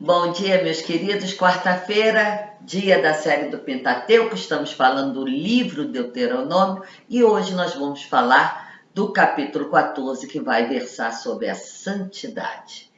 Bom dia, meus queridos. Quarta-feira, dia da série do Pentateuco, estamos falando do livro Deuteronômio e hoje nós vamos falar do capítulo 14, que vai versar sobre a santidade.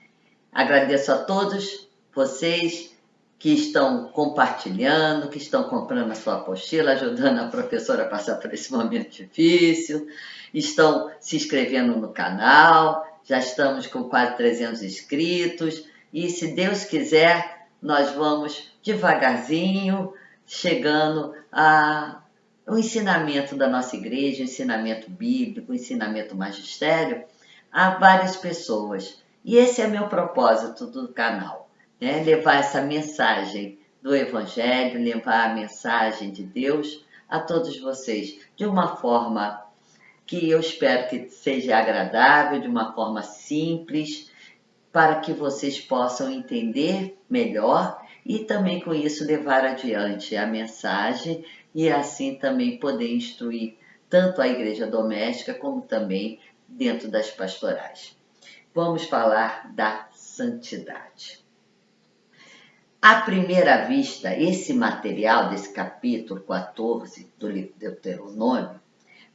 Agradeço a todos vocês que estão compartilhando, que estão comprando a sua apostila, ajudando a professora a passar por esse momento difícil, estão se inscrevendo no canal, já estamos com quase 300 inscritos. E se Deus quiser, nós vamos devagarzinho chegando ao ensinamento da nossa igreja, o ensinamento bíblico, o ensinamento magistério, a várias pessoas. E esse é meu propósito do canal, né? Levar essa mensagem do Evangelho, levar a mensagem de Deus a todos vocês, de uma forma que eu espero que seja agradável, de uma forma simples, para que vocês possam entender melhor e também com isso levar adiante a mensagem e assim também poder instruir tanto a igreja doméstica como também dentro das pastorais. Vamos falar da santidade. À primeira vista, esse material desse capítulo 14 do livro Deuteronômio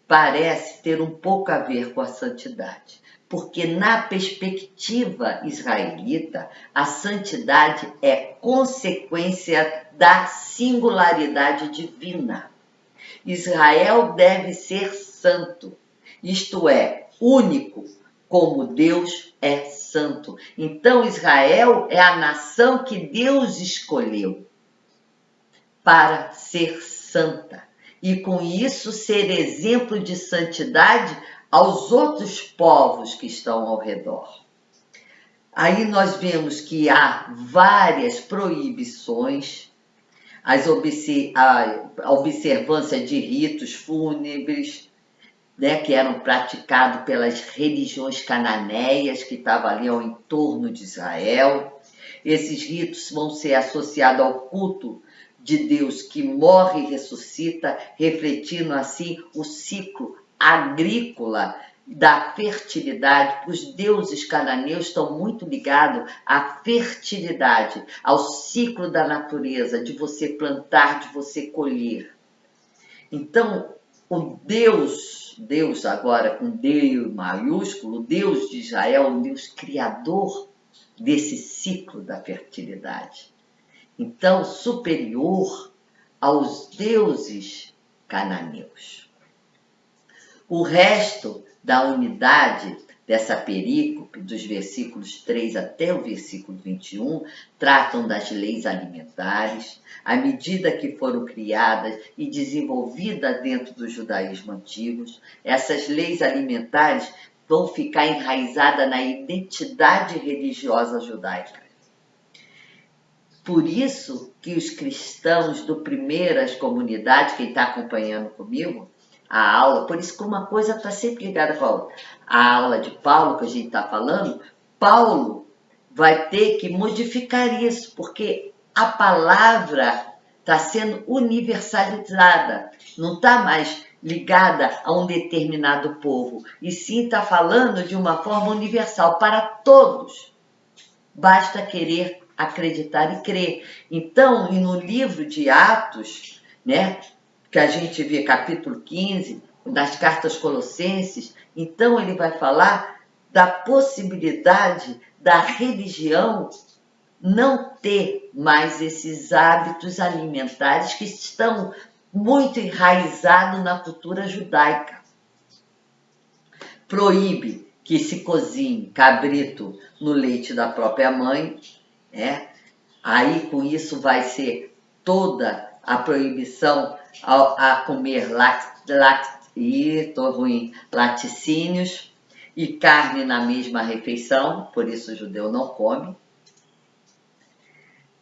parece ter um pouco a ver com a santidade, porque na perspectiva israelita, a santidade é consequência da singularidade divina. Israel deve ser santo, isto é, único, como Deus é santo. Então Israel é a nação que Deus escolheu para ser santa e com isso ser exemplo de santidade aos outros povos que estão ao redor. Aí nós vemos que há várias proibições, a observância de ritos fúnebres, né, que eram praticados pelas religiões cananeias que estavam ali ao entorno de Israel. Esses ritos vão ser associados ao culto de Deus que morre e ressuscita, refletindo assim o ciclo agrícola da fertilidade. Os deuses cananeus estão muito ligados à fertilidade, ao ciclo da natureza, de você plantar, de você colher. Então, o Deus agora com D maiúsculo, Deus de Israel, o Deus criador desse ciclo da fertilidade. Então, superior aos deuses cananeus. O resto da unidade dessa perícope, dos versículos 3 até o versículo 21, tratam das leis alimentares, à medida que foram criadas e desenvolvidas dentro do judaísmo antigo. Essas leis alimentares vão ficar enraizadas na identidade religiosa judaica. Por isso que os cristãos do primeiras comunidades, quem está acompanhando comigo, a aula, por isso que uma coisa está sempre ligada com a outra. A aula de Paulo, que a gente está falando, Paulo vai ter que modificar isso, porque a palavra está sendo universalizada, não está mais ligada a um determinado povo, e sim está falando de uma forma universal para todos. Basta querer acreditar e crer. Então, e no livro de Atos, né, que a gente vê capítulo 15, das cartas Colossenses, então ele vai falar da possibilidade da religião não ter mais esses hábitos alimentares que estão muito enraizados na cultura judaica. Proíbe que se cozinhe cabrito no leite da própria mãe, né? Aí com isso vai ser toda a proibição a comer laticínios e carne na mesma refeição, por isso o judeu não come.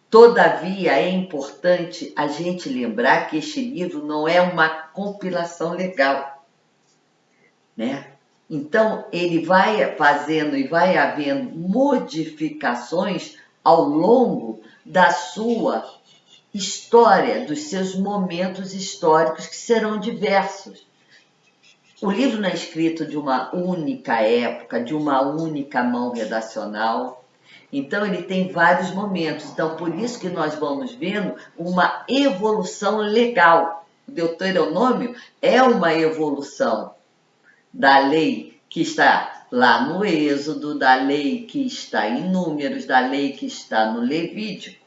Todavia é importante a gente lembrar que este livro não é uma compilação legal, né? Então ele vai fazendo e vai havendo modificações ao longo da sua história, dos seus momentos históricos, que serão diversos. O livro não é escrito de uma única época, de uma única mão redacional. Então, ele tem vários momentos. Então, por isso que nós vamos vendo uma evolução legal. O Deuteronômio é uma evolução da lei que está lá no Êxodo, da lei que está em Números, da lei que está no Levítico.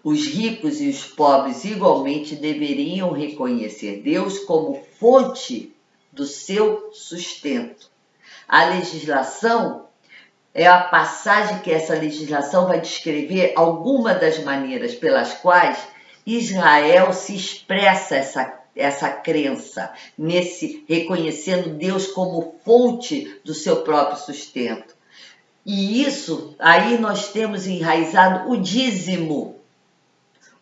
Os ricos e os pobres igualmente deveriam reconhecer Deus como fonte do seu sustento. A legislação é a passagem que essa legislação vai descrever alguma das maneiras pelas quais Israel se expressa essa crença, nesse reconhecendo Deus como fonte do seu próprio sustento. E isso, aí nós temos enraizado o dízimo,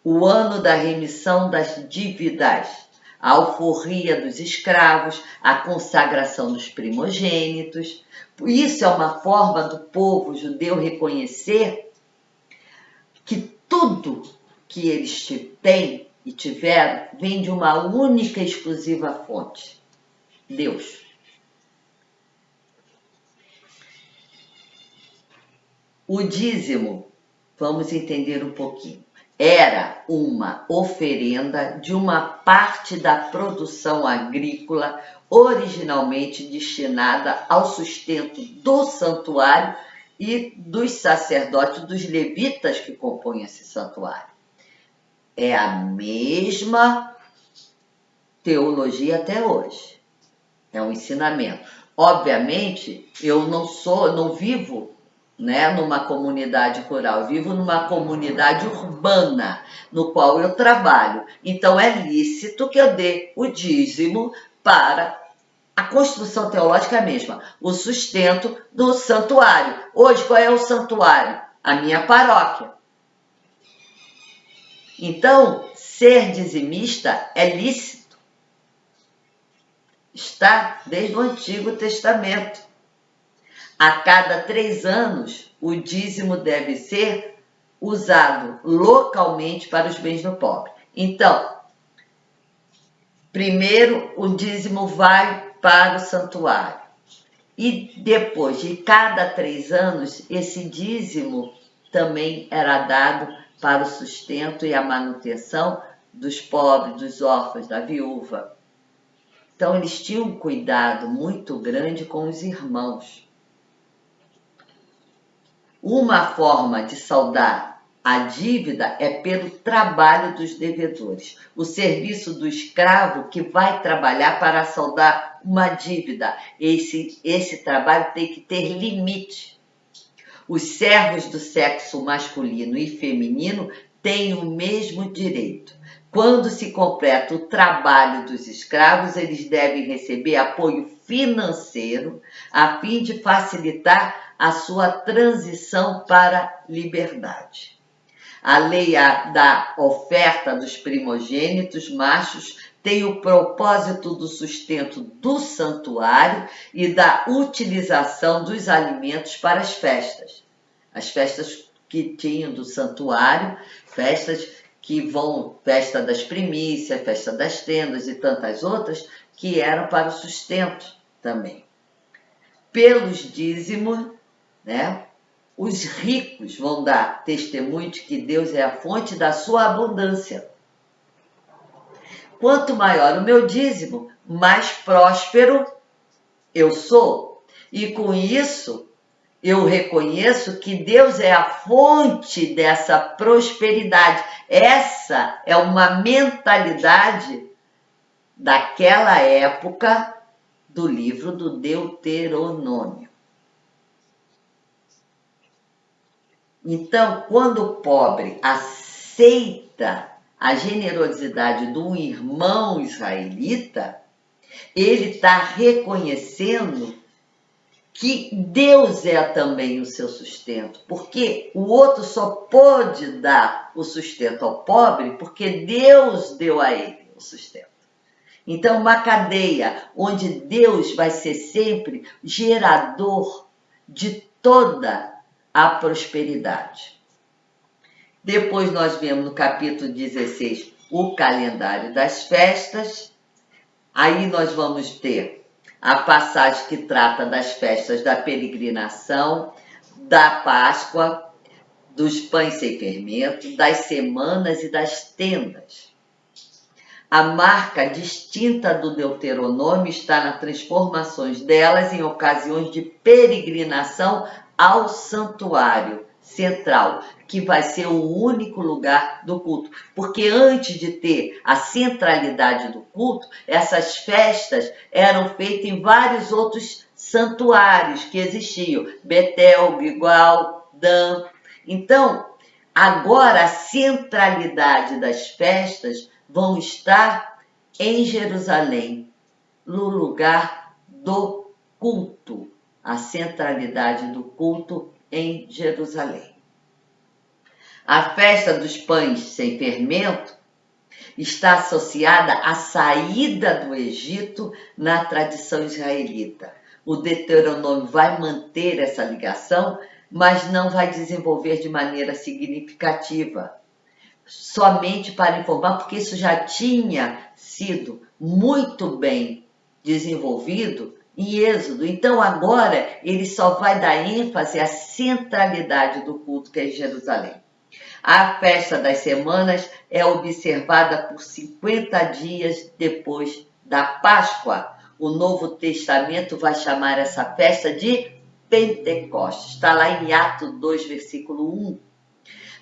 o ano da remissão das dívidas, a alforria dos escravos, a consagração dos primogênitos. Isso é uma forma do povo judeu reconhecer que tudo que eles têm e tiveram vem de uma única e exclusiva fonte: Deus. O dízimo, vamos entender um pouquinho, era uma oferenda de uma parte da produção agrícola originalmente destinada ao sustento do santuário e dos sacerdotes, dos levitas que compõem esse santuário. É a mesma teologia até hoje. É um ensinamento. Obviamente, eu não vivo, né, numa comunidade rural, eu vivo numa comunidade urbana, no qual eu trabalho. Então, é lícito que eu dê o dízimo para a construção teológica é a mesma, o sustento do santuário. Hoje, qual é o santuário? A minha paróquia. Então, ser dizimista é lícito. Está desde o Antigo Testamento. A cada 3 anos, o dízimo deve ser usado localmente para os bens do pobre. Então, primeiro o dízimo vai para o santuário. E depois, de cada 3 anos, esse dízimo também era dado para o sustento e a manutenção dos pobres, dos órfãos, da viúva. Então, eles tinham um cuidado muito grande com os irmãos. Uma forma de saldar a dívida é pelo trabalho dos devedores. O serviço do escravo que vai trabalhar para saldar uma dívida. Esse trabalho tem que ter limite. Os servos do sexo masculino e feminino têm o mesmo direito. Quando se completa o trabalho dos escravos, eles devem receber apoio financeiro a fim de facilitar a sua transição para a liberdade. A lei da oferta dos primogênitos machos tem o propósito do sustento do santuário e da utilização dos alimentos para as festas. As festas que tinham do santuário, festas que vão, festa das primícias, festa das tendas e tantas outras, que eram para o sustento também. Pelos dízimos, né, os ricos vão dar testemunho de que Deus é a fonte da sua abundância. Quanto maior o meu dízimo, mais próspero eu sou. E com isso, eu reconheço que Deus é a fonte dessa prosperidade. Essa é uma mentalidade daquela época do livro do Deuteronômio. Então, quando o pobre aceita a generosidade de um irmão israelita, ele está reconhecendo que Deus é também o seu sustento, porque o outro só pode dar o sustento ao pobre porque Deus deu a ele o sustento. Então, uma cadeia onde Deus vai ser sempre gerador de toda a prosperidade. Depois nós vemos no capítulo 16 o calendário das festas. Aí nós vamos ter a passagem que trata das festas da peregrinação, da Páscoa, dos pães sem fermento, das semanas e das tendas. A marca distinta do Deuteronômio está nas transformações delas em ocasiões de peregrinação ao santuário central, que vai ser o único lugar do culto. Porque antes de ter a centralidade do culto, essas festas eram feitas em vários outros santuários que existiam, Betel, Gilgal, Dan. Então, agora a centralidade das festas vão estar em Jerusalém, no lugar do culto, a centralidade do culto em Jerusalém. A festa dos pães sem fermento está associada à saída do Egito na tradição israelita. O Deuteronômio vai manter essa ligação, mas não vai desenvolver de maneira significativa, somente para informar, porque isso já tinha sido muito bem desenvolvido em Êxodo. Então agora ele só vai dar ênfase à centralidade do culto que é em Jerusalém. A festa das semanas é observada por 50 dias depois da Páscoa. O Novo Testamento vai chamar essa festa de Pentecostes. Está lá em Atos 2, versículo 1.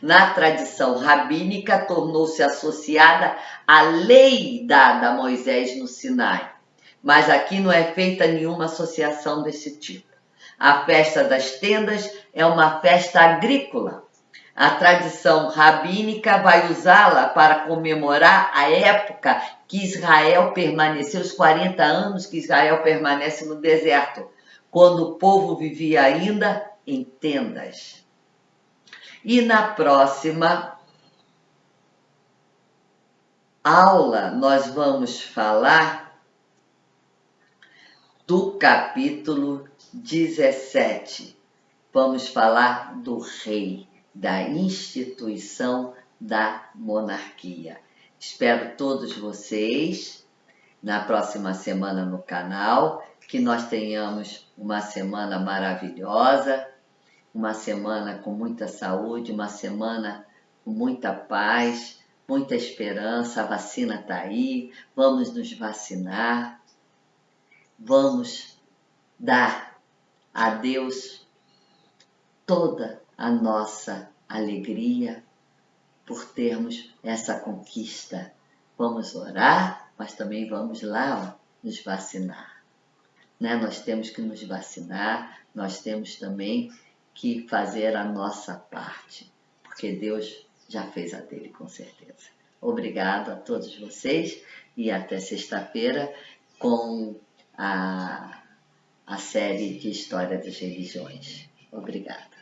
Na tradição rabínica, tornou-se associada à lei dada a Moisés no Sinai. Mas aqui não é feita nenhuma associação desse tipo. A festa das tendas é uma festa agrícola. A tradição rabínica vai usá-la para comemorar a época que Israel permaneceu, os 40 anos que Israel permanece no deserto, quando o povo vivia ainda em tendas. E na próxima aula nós vamos falar do capítulo 17. Vamos falar do rei, da instituição da monarquia. Espero todos vocês na próxima semana no canal, que nós tenhamos uma semana maravilhosa, uma semana com muita saúde, uma semana com muita paz, muita esperança. A vacina está aí, vamos nos vacinar, vamos dar a Deus toda a nossa alegria por termos essa conquista. Vamos orar, mas também vamos lá nos vacinar. Né? Nós temos que nos vacinar, nós temos também que fazer a nossa parte, porque Deus já fez a dele, com certeza. Obrigado a todos vocês e até sexta-feira com a série de História das Religiões. Obrigada.